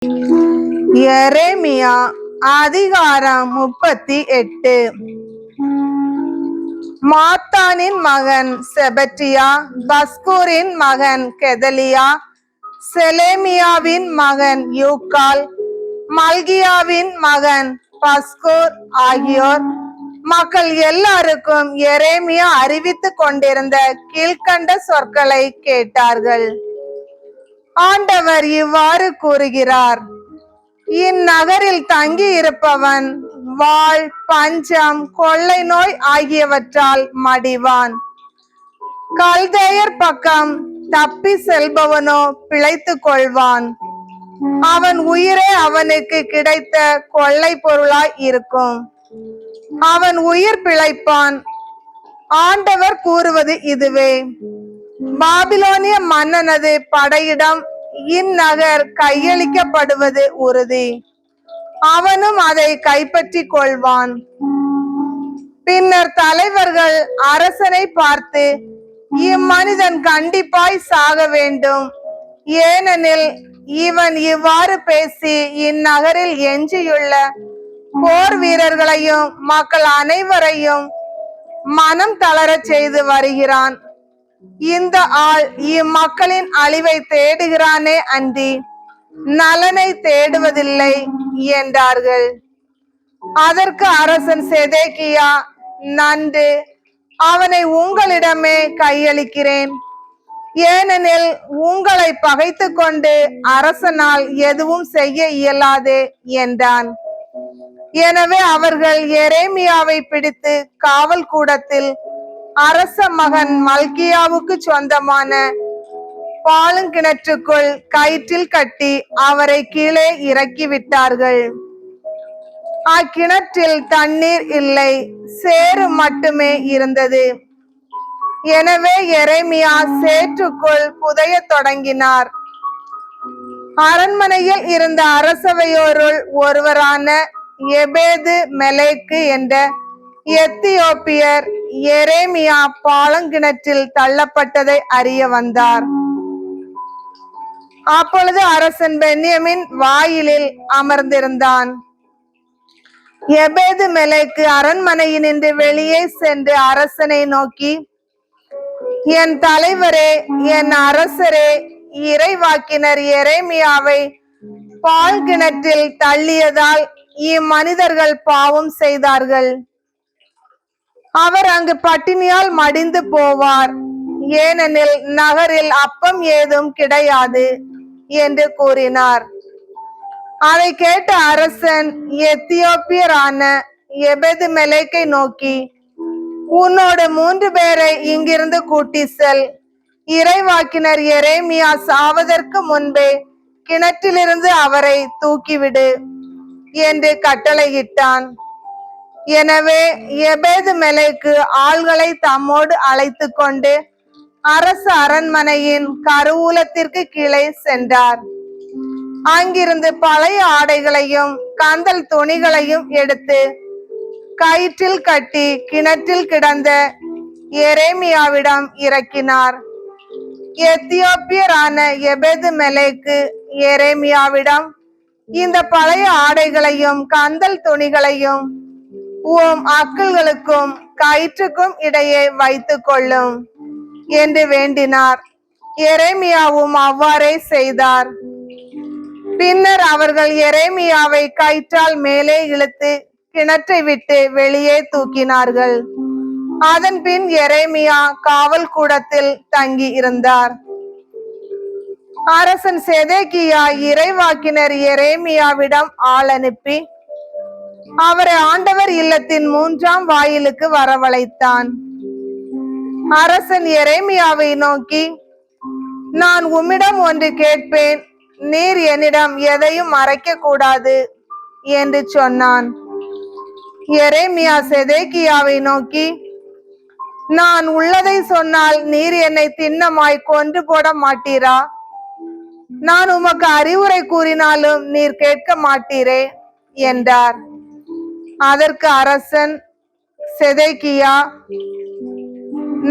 எரேமியா அதிகாரம் 38. மாத்தானின் மகன் செபட்டியா, பஸ்கூரின் மகன் கெதலியா, செலேமியாவின் மகன் யூக்கால், மல்கியாவின் மகன் பஸ்கூர் ஆகியோர் மக்கள் எல்லாருக்கும் எரேமியா அறிவித்துக் கொண்டிருந்த கீழ்கண்ட சொற்களை கேட்டார்கள். ஆண்டவர் இவ்வாறு கூறுகிறார்: இந்நகரில் தங்கி இருப்பவன் வாள், பஞ்சம், கொள்ளை நோய் ஆகியவற்றால் மடிவான். கல்தேயர் பக்கம் தப்பி செல்பவனோ பிழைத்துக் கொள்வான். அவன் உயிரே அவனுக்கு கிடைத்த கொள்ளை பொருளாய் இருக்கும். அவன் உயிர் பிழைப்பான். ஆண்டவர் கூறுவது இதுவே: பாபிலோனிய மன்னனது படையிடம் இந்நகர் கையளிக்கப்படுவது உறுதி. அவனும் அதை கைப்பற்றிக் கொள்வான். பின்னர் தலைவர்கள் அரசனை பார்த்து, இம்மனிதன் கண்டிப்பாய் சாக வேண்டும், ஏனெனில் இவன் இவ்வாறு பேசி இந்நகரில் எஞ்சியுள்ள போர் வீரர்களையும் மக்கள் அனைவரையும் மனம் தளரச் செய்து வருகிறான். இந்த ஆள் இம்மக்களின் அழிவை தேடுகிறானே அன்றி நலனை தேடுவதில்லை என்றார்கள். அதற்கு அரசன் செதேக்கியா, நன்று, அவனை உங்களிடமே கையளிக்கிறேன், ஏனெனில் உங்களை பகைத்து கொண்டு அரசனால் எதுவும் செய்ய இயலாது என்றான். எனவே அவர்கள் எரேமியாவை பிடித்து காவல் கூடத்தில் அரச மகன் மல்கியாவுக்கு சொந்தமான பாலுங்கிணற்றுக்குள் கயிற்றில் கட்டி அவரை கீழே இறக்கி விட்டார்கள். அக்கிணற்றில் தண்ணீர் இல்லை, சேறு மட்டுமே இருந்தது. எனவே எரேமியா சேற்றுக்குள் புதைய தொடங்கினார். அரண்மனையில் இருந்த அரசவையோருள் ஒருவரான எபேது மெலேக்கு என்ற எத்தியோப்பியர் எரேமியா பாலங்கிணற்றில் தள்ளப்பட்டதை அறிய வந்தார். அப்பொழுது அரசன் பென்யமின் வாயிலில் அமர்ந்திருந்தான். எபேது மெலேக்கு அரண்மனையினின்று வெளியே சென்று அரசனை நோக்கி, என் தலைவரே, என் அரசரே, இறைவாக்கினர் எரேமியாவை பால் கிணற்றில் தள்ளியதால் இம்மனிதர்கள் பாவம் செய்தார்கள். அவர் அங்கு பட்டினியால் மடிந்து போவார், ஏனெனில் நகரில் அப்பம் ஏதும் கிடையாது என்று கூறினார். அதை கேட்ட அரசன் எத்தியோப்பியரான எபெது மெலேக்கை நோக்கி, உன்னோடு 3 பேரை இங்கிருந்து கூட்டி செல். இறைவாக்கினர் எரேமியா சாவதற்கு முன்பே கிணற்றிலிருந்து அவரை தூக்கிவிடு என்று கட்டளையிட்டான். எனவே எபேது மெலேக்கு ஆள்களை தம்மோடு அழைத்து கொண்டு அரச அரண்மனையின் கருவூலத்திற்கு கீழே சென்றார். அங்கிருந்து பழைய ஆடைகளையும் கந்தல் துணிகளையும் எடுத்து கயிற்றில் கட்டி கிணற்றில் கிடந்த எரேமியாவிடம் இறக்கினார். எத்தியோப்பியரான எபேது மெலேக்கு எரேமியாவிடம், இந்த பழைய ஆடைகளையும் கந்தல் துணிகளையும் உம் அக்கிள்களுக்கும் கயிற்றுக்கும் இடையே வைத்துக் கொள்ளும் என்று வேண்டினார். எரேமியாவும் அவ்வாறே செய்தார். பின்னர் அவர்கள் எரேமியாவை கயிற்றால் மேலே இழுத்து கிணற்றை விட்டு வெளியே தூக்கினார்கள். அதன் பின் எரேமியா காவல் கூடத்தில் தங்கி இருந்தார். அரசன் செதேக்கியா இறைவாக்கினர் எரேமியாவிடம் ஆள் அனுப்பி அவரை ஆண்டவர் இல்லத்தின் 3ஆம் வாயிலுக்கு வரவழைத்தான். அரசன் எரேமியாவை நோக்கி, நான் உம்மிடம் ஒன்று கேட்பேன், நீர் என்னிடம் எதையும் மறைக்க கூடாது என்று சொன்னான். எரேமியா செதேக்கியாவை நோக்கி, நான் உள்ளதை சொன்னால் நீர் என்னை திண்ணமாய் கொன்று போட மாட்டீரா? நான் உமக்கு அறிவுரை கூறினாலும் நீர் கேட்க மாட்டீரே என்றார். அதற்கு அரசன் செதேக்கியா,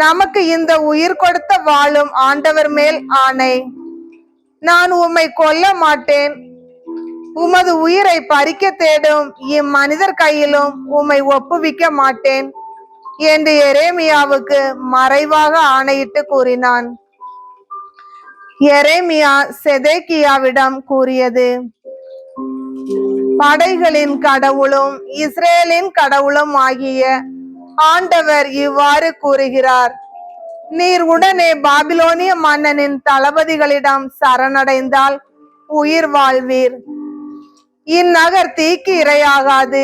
நமக்கு இந்த உயிர் கொடுத்த வாழும் ஆண்டவர் மேல் ஆணை, நான் உம்மை கொல்ல மாட்டேன். உமது உயிரை பறிக்க தேடும் இம்மனிதர் கையிலும் உம்மை ஒப்புவிக்க மாட்டேன் என்று எரேமியாவுக்கு மறைவாக ஆணையிட்டு கூறினான். எரேமியா செதேக்கியாவிடம் கூறியது: படைகளின் கடவுளும் இஸ்ரேலின் கடவுளும் ஆகிய ஆண்டவர் இவ்வாறு கூறுகிறார்: நீர் உடனே பாபிலோனிய மன்னனின் தளபதிகளிடம் சரணடைந்தால் உயிர் வாழ்வீர். இந்நகர் தீக்கு இரையாகாது.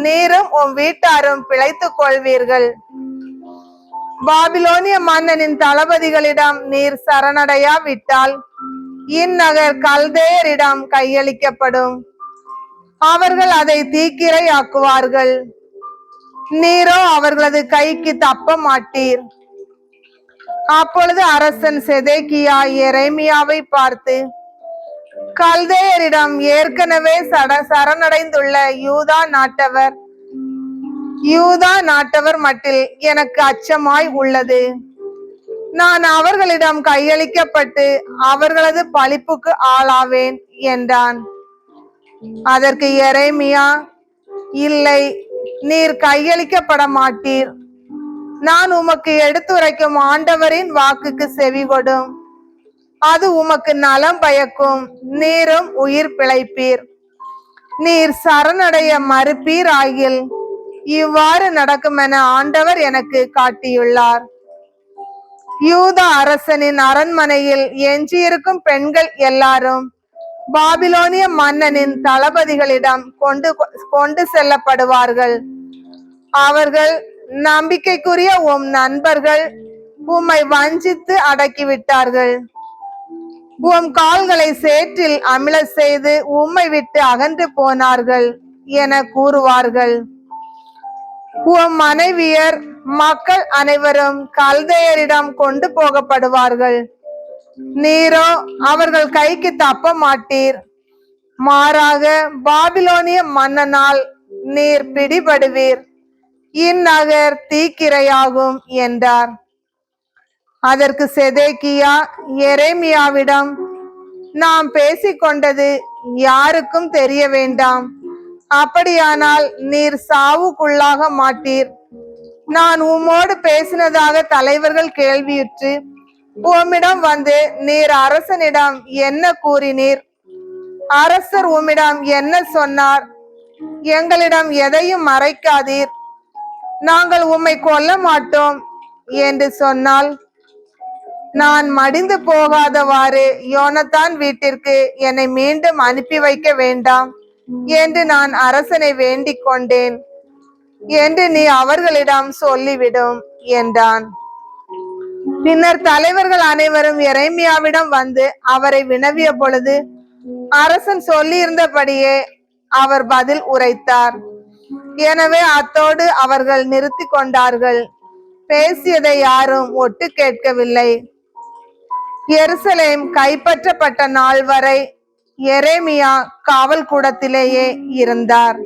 நீரும் உம் வீட்டாரும் பிழைத்துக் கொள்வீர்கள். பாபிலோனிய மன்னனின் தளபதிகளிடம் நீர் சரணடையாவிட்டால் இந்நகர் கல்தேயரிடம் கையளிக்கப்படும். அவர்கள் அதை தீக்கிரையாக்குவார்கள். நீரோ அவர்களது கைக்கு தப்ப மாட்டீர். அப்பொழுது அரசன் செதேக்கியா எரேமியாவை பார்த்து, கல்தேயரிடம் ஏற்கனவே சரணடைந்துள்ள யூதா நாட்டவர் மட்டில் எனக்கு அச்சமாய் உள்ளது. நான் அவர்களிடம் கையளிக்கப்பட்டு அவர்களது பழிப்புக்கு ஆளாவேன் என்றான். அதற்கு எரேமியா, இல்லை, நீர் கையளிக்கப்பட மாட்டீர். நான் உமக்கு எடுத்துரைக்கும் ஆண்டவரின் வாக்குக்கு செவிகொடும். அது உமக்கு நலம் பயக்கும். நீரும் உயிர் பிழைப்பீர். நீர் சரணடைய மறுப்பீர் ஆகில் இவ்வாறு நடக்கும் என ஆண்டவர் எனக்கு காட்டியுள்ளார். யூதா அரசனின் அரண்மனையில் எஞ்சியிருக்கும் பெண்கள் எல்லாரும் பாபிலோனிய மன்னனின் தளபதிகளிடம் கொண்டு செல்லப்படுவார்கள். அவர்கள் நம்பிக்கைக்குரிய உம் நண்பர்கள் உம்மை வஞ்சித்து அடக்கிவிட்டார்கள். உம் கால்களை சேற்றில் அமிழ செய்து உம்மை விட்டு அகன்று போனார்கள் என கூறுவார்கள். உம் மனைவியர் மக்கள் அனைவரும் கல்தேயரிடம் கொண்டு போகப்படுவார்கள். நீரோ அவர்கள் கைக்கு தப்ப மாட்டீர். மாறாக பாபிலோனிய மன்னனால் நீர் பிடிபடுவீர். இந்நகர் தீக்கிரையாகும் என்றார். அதற்கு செதேக்கியா எரேமியாவிடம், நாம் பேசிக்கொண்டது யாருக்கும் தெரிய வேண்டாம். அப்படியானால் நீர் சாவுக்குள்ளாக மாட்டீர். நான் உம்மோடு பேசினதாக தலைவர்கள் கேள்வியுற்று உம்மிடம் வந்து, நீர் அரசனிடம் என்ன கூறினீர்? அரசர் உம்மிடம் என்ன சொன்னார்? எங்களிடம் எதையும் மறைக்காதீர். நாங்கள் உம்மை கொல்ல மாட்டோம் என்று சொன்னால், நான் மடிந்து போகாதவாறு யோனத்தான் வீட்டிற்கு என்னை மீண்டும் அனுப்பி வைக்க வேண்டாம் என்று நான் அரசனை வேண்டிக் கொண்டேன் என்று நீ அவர்களிடம் சொல்லிவிடும் என்றான். பின்னர் தலைவர்கள் அனைவரும் எரேமியாவிடம் வந்து அவரை வினவிய பொழுது அரசன் சொல்லியிருந்தபடியே அவர் பதில் உரைத்தார். எனவே அத்தோடு அவர்கள் நிறுத்தி கொண்டார்கள். பேசியதை யாரும் ஒட்டு கேட்கவில்லை. எருசலேம் கைப்பற்றப்பட்ட நாள் வரை எரேமியா காவல் கூடத்திலேயே இருந்தார்.